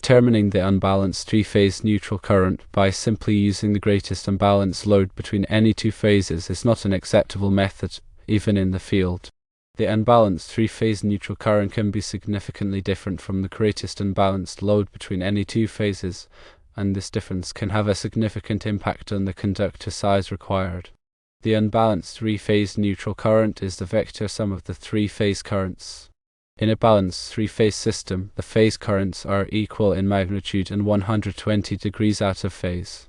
Determining the unbalanced three-phase neutral current by simply using the greatest unbalanced load between any two phases is not an acceptable method, even in the field. The unbalanced three-phase neutral current can be significantly different from the greatest unbalanced load between any two phases, and this difference can have a significant impact on the conductor size required. The unbalanced three-phase neutral current is the vector sum of the three-phase currents. In a balanced three-phase system, the phase currents are equal in magnitude and 120 degrees out of phase.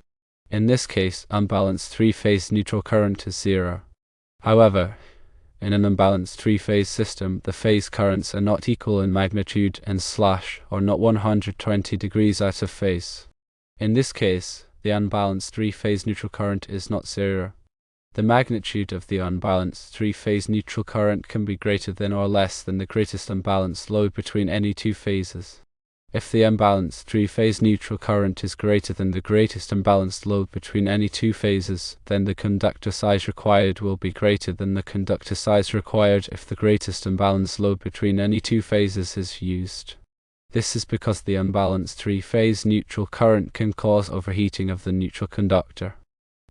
In this case, unbalanced three-phase neutral current is zero. However, in an unbalanced three-phase system, the phase currents are not equal in magnitude and or not 120 degrees out of phase. In this case, the unbalanced three-phase neutral current is not zero. The magnitude of the unbalanced three-phase neutral current can be greater than or less than the greatest unbalanced load between any two phases. If the unbalanced three-phase neutral current is greater than the greatest unbalanced load between any two phases, then the conductor size required will be greater than the conductor size required if the greatest unbalanced load between any two phases is used. This is because the unbalanced three-phase neutral current can cause overheating of the neutral conductor.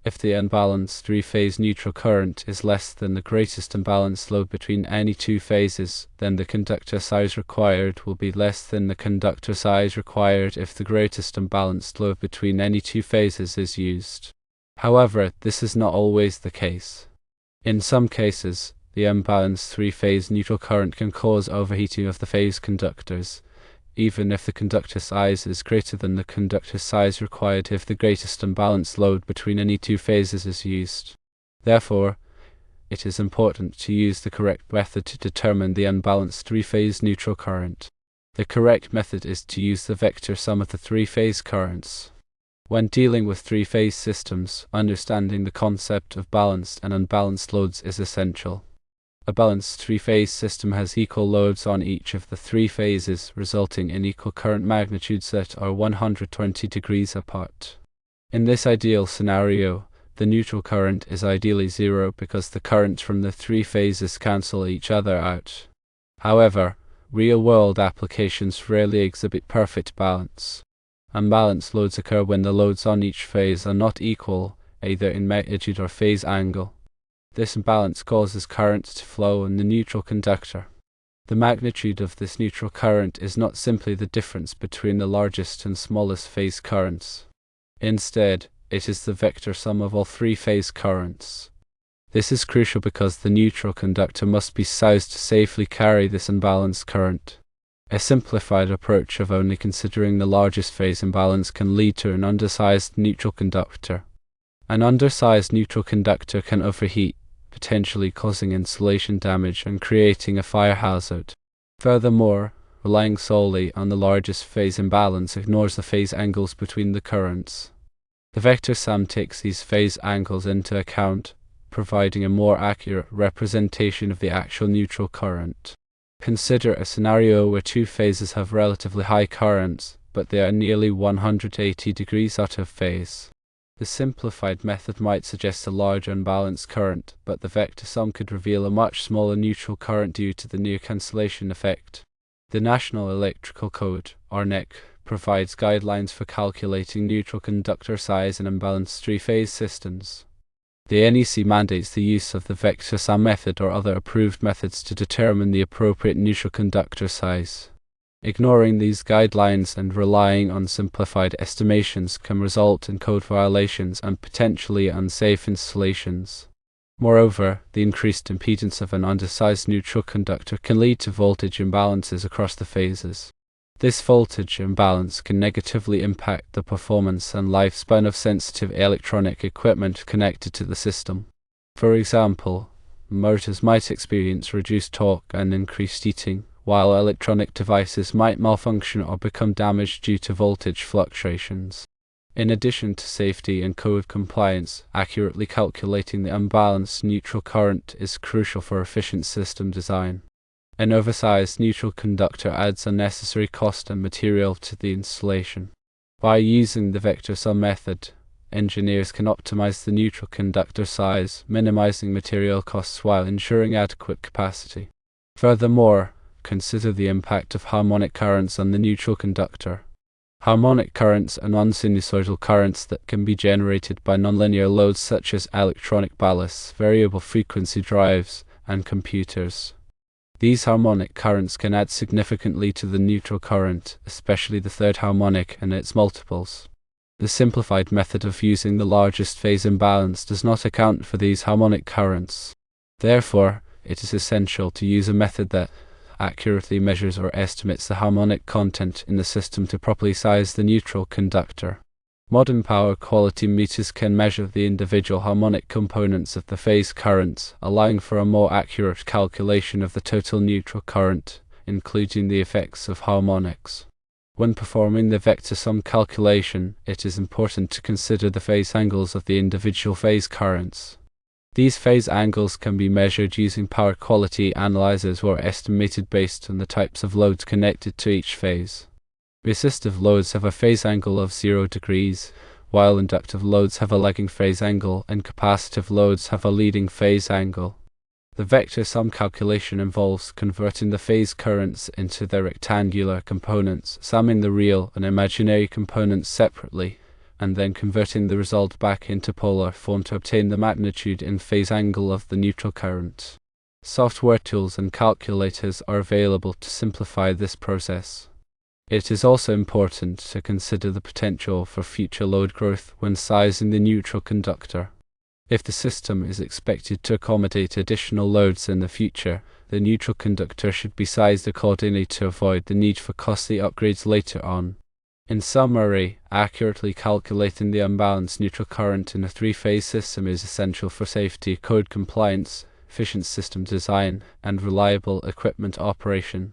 If the unbalanced three-phase neutral current is less than the greatest unbalanced load between any two phases, then the conductor size required will be less than the conductor size required if the greatest unbalanced load between any two phases is used. However, this is not always the case. In some cases, the unbalanced three-phase neutral current can cause overheating of the phase conductors, even if the conductor size is greater than the conductor size required if the greatest unbalanced load between any two phases is used. Therefore, it is important to use the correct method to determine the unbalanced three-phase neutral current. The correct method is to use the vector sum of the three-phase currents. When dealing with three-phase systems, understanding the concept of balanced and unbalanced loads is essential. A balanced three-phase system has equal loads on each of the three phases, resulting in equal current magnitudes that are 120 degrees apart. In this ideal scenario, the neutral current is ideally zero because the currents from the three phases cancel each other out. However, real-world applications rarely exhibit perfect balance. Unbalanced loads occur when the loads on each phase are not equal, either in magnitude or phase angle. This imbalance causes current to flow in the neutral conductor. The magnitude of this neutral current is not simply the difference between the largest and smallest phase currents. Instead, it is the vector sum of all three phase currents. This is crucial because the neutral conductor must be sized to safely carry this unbalanced current. A simplified approach of only considering the largest phase imbalance can lead to an undersized neutral conductor. An undersized neutral conductor can overheat, potentially causing insulation damage and creating a fire hazard. Furthermore, relying solely on the largest phase imbalance ignores the phase angles between the currents. The vector sum takes these phase angles into account, providing a more accurate representation of the actual neutral current. Consider a scenario where two phases have relatively high currents, but they are nearly 180 degrees out of phase. The simplified method might suggest a large unbalanced current, but the vector sum could reveal a much smaller neutral current due to the near cancellation effect. The National Electrical Code, or NEC, provides guidelines for calculating neutral conductor size in unbalanced three-phase systems. The NEC mandates the use of the vector sum method or other approved methods to determine the appropriate neutral conductor size. Ignoring these guidelines and relying on simplified estimations can result in code violations and potentially unsafe installations. Moreover, the increased impedance of an undersized neutral conductor can lead to voltage imbalances across the phases. This voltage imbalance can negatively impact the performance and lifespan of sensitive electronic equipment connected to the system. For example, motors might experience reduced torque and increased heating, while electronic devices might malfunction or become damaged due to voltage fluctuations. In addition to safety and code compliance, accurately calculating the unbalanced neutral current is crucial for efficient system design. An oversized neutral conductor adds unnecessary cost and material to the installation. By using the vector sum method, engineers can optimize the neutral conductor size, minimizing material costs while ensuring adequate capacity. Furthermore, consider the impact of harmonic currents on the neutral conductor. Harmonic currents are non-sinusoidal currents that can be generated by nonlinear loads such as electronic ballasts, variable frequency drives, and computers. These harmonic currents can add significantly to the neutral current, especially the third harmonic and its multiples. The simplified method of using the largest phase imbalance does not account for these harmonic currents. Therefore, it is essential to use a method that accurately measures or estimates the harmonic content in the system to properly size the neutral conductor. Modern power quality meters can measure the individual harmonic components of the phase currents, allowing for a more accurate calculation of the total neutral current, including the effects of harmonics. When performing the vector sum calculation, it is important to consider the phase angles of the individual phase currents. These phase angles can be measured using power quality analyzers or estimated based on the types of loads connected to each phase. Resistive loads have a phase angle of 0 degrees, while inductive loads have a lagging phase angle and capacitive loads have a leading phase angle. The vector sum calculation involves converting the phase currents into their rectangular components, summing the real and imaginary components separately, and then converting the result back into polar form to obtain the magnitude and phase angle of the neutral current. Software tools and calculators are available to simplify this process. It is also important to consider the potential for future load growth when sizing the neutral conductor. If the system is expected to accommodate additional loads in the future, the neutral conductor should be sized accordingly to avoid the need for costly upgrades later on. In summary, accurately calculating the unbalanced neutral current in a three-phase system is essential for safety, code compliance, efficient system design, and reliable equipment operation.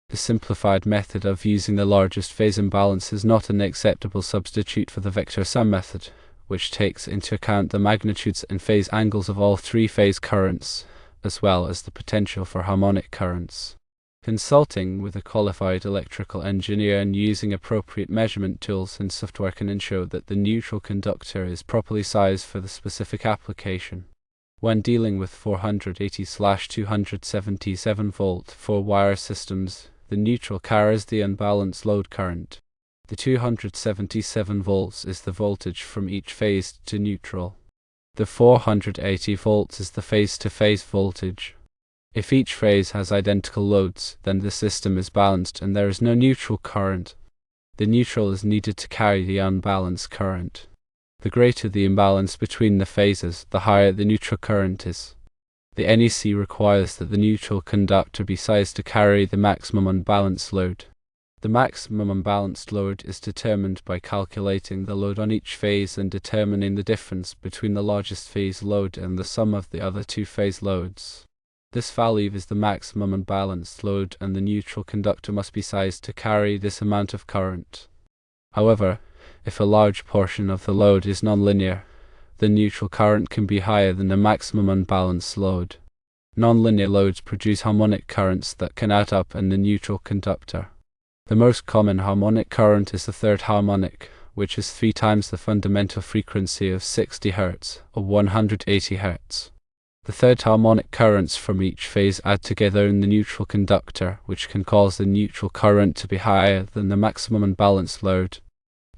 The simplified method of using the largest phase imbalance is not an acceptable substitute for the vector sum method, which takes into account the magnitudes and phase angles of all three phase currents, as well as the potential for harmonic currents. Consulting with a qualified electrical engineer and using appropriate measurement tools and software can ensure that the neutral conductor is properly sized for the specific application. When dealing with 480/277 volt 4-wire systems, the neutral carries the unbalanced load current. The 277 volts is the voltage from each phase to neutral. The 480 volts is the phase-to-phase voltage. If each phase has identical loads, then the system is balanced and there is no neutral current. The neutral is needed to carry the unbalanced current. The greater the imbalance between the phases, the higher the neutral current is. The NEC requires that the neutral conductor be sized to carry the maximum unbalanced load. The maximum unbalanced load is determined by calculating the load on each phase and determining the difference between the largest phase load and the sum of the other two phase loads. This value is the maximum unbalanced load, and the neutral conductor must be sized to carry this amount of current. However, if a large portion of the load is nonlinear, the neutral current can be higher than the maximum unbalanced load. Nonlinear loads produce harmonic currents that can add up in the neutral conductor. The most common harmonic current is the third harmonic, which is 3 times the fundamental frequency of 60 Hz or 180 Hz. The third harmonic currents from each phase add together in the neutral conductor, which can cause the neutral current to be higher than the maximum unbalanced load.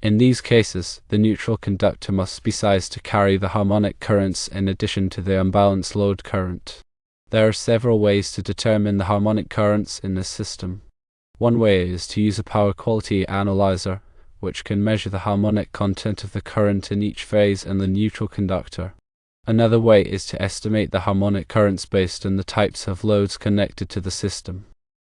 In these cases, the neutral conductor must be sized to carry the harmonic currents in addition to the unbalanced load current. There are several ways to determine the harmonic currents in this system. One way is to use a power quality analyzer, which can measure the harmonic content of the current in each phase in the neutral conductor. Another way is to estimate the harmonic currents based on the types of loads connected to the system.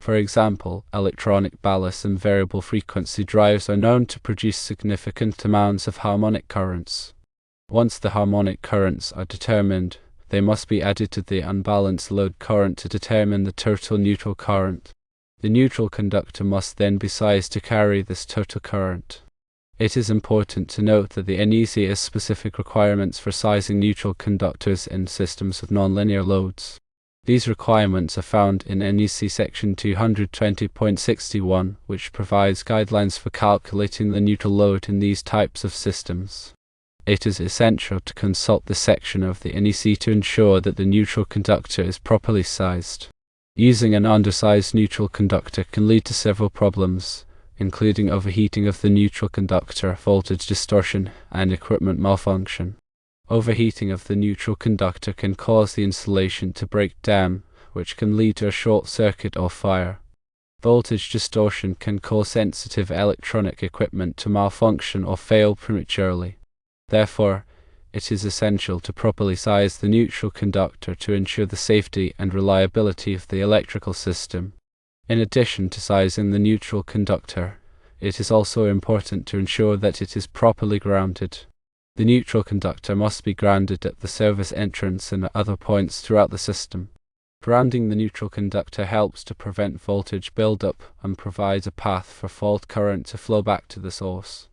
For example, electronic ballasts and variable frequency drives are known to produce significant amounts of harmonic currents. Once the harmonic currents are determined, they must be added to the unbalanced load current to determine the total neutral current. The neutral conductor must then be sized to carry this total current. It is important to note that the NEC has specific requirements for sizing neutral conductors in systems with nonlinear loads. These requirements are found in NEC section 220.61, which provides guidelines for calculating the neutral load in these types of systems. It is essential to consult this section of the NEC to ensure that the neutral conductor is properly sized. Using an undersized neutral conductor can lead to several problems. including overheating of the neutral conductor, voltage distortion, and equipment malfunction. Overheating of the neutral conductor can cause the insulation to break down, which can lead to a short circuit or fire. Voltage distortion can cause sensitive electronic equipment to malfunction or fail prematurely. Therefore, it is essential to properly size the neutral conductor to ensure the safety and reliability of the electrical system. In addition to sizing the neutral conductor, it is also important to ensure that it is properly grounded. The neutral conductor must be grounded at the service entrance and at other points throughout the system. Grounding the neutral conductor helps to prevent voltage buildup and provides a path for fault current to flow back to the source.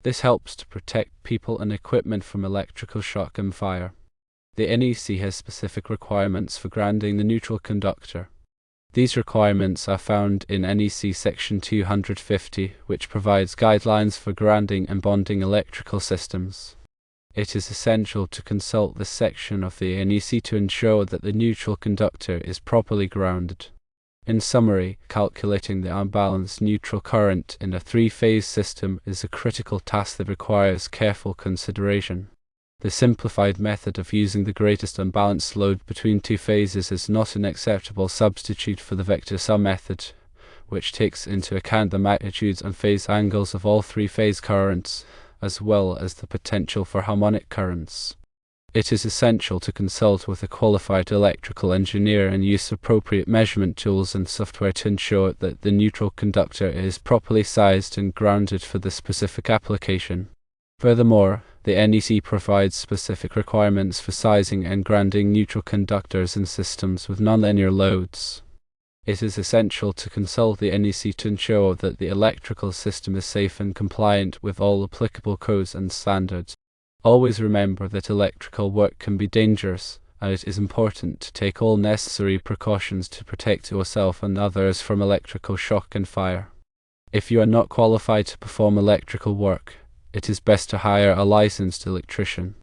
This helps to protect people and equipment from electrical shock and fire. The NEC has specific requirements for grounding the neutral conductor. These requirements are found in NEC Section 250, which provides guidelines for grounding and bonding electrical systems. It is essential to consult this section of the NEC to ensure that the neutral conductor is properly grounded. In summary, calculating the unbalanced neutral current in a three-phase system is a critical task that requires careful consideration. The simplified method of using the greatest unbalanced load between two phases is not an acceptable substitute for the vector sum method, which takes into account the magnitudes and phase angles of all three-phase currents, as well as the potential for harmonic currents. It is essential to consult with a qualified electrical engineer and use appropriate measurement tools and software to ensure that the neutral conductor is properly sized and grounded for the specific application. Furthermore, the NEC provides specific requirements for sizing and grounding neutral conductors in systems with nonlinear loads. It is essential to consult the NEC to ensure that the electrical system is safe and compliant with all applicable codes and standards. Always remember that electrical work can be dangerous, and it is important to take all necessary precautions to protect yourself and others from electrical shock and fire. If you are not qualified to perform electrical work, it is best to hire a licensed electrician.